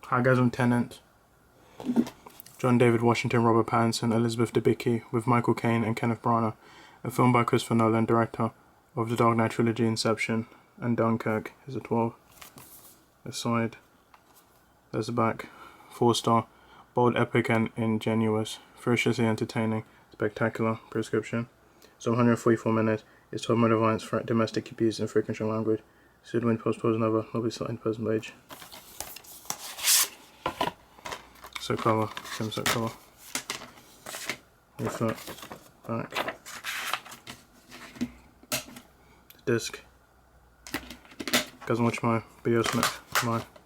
Hi guys, I'm Tenet. John David Washington, Robert Pattinson, Elizabeth Debicki, with Michael Caine and Kenneth Branagh. A film by Christopher Nolan, director of the Dark Knight trilogy, Inception, and Dunkirk. Here's a 12. This side. There's the back. 4-star. Bold, epic, and ingenuous. Ferociously entertaining. Spectacular. Prescription. So 144 minutes. It's 12 minute violence, domestic abuse, and freaking strong language. Should win post-pose never. Lobby slot person page. So cover. Same set cover. Leaflet. Back. Disc. Guys, watch my videos next. Bye.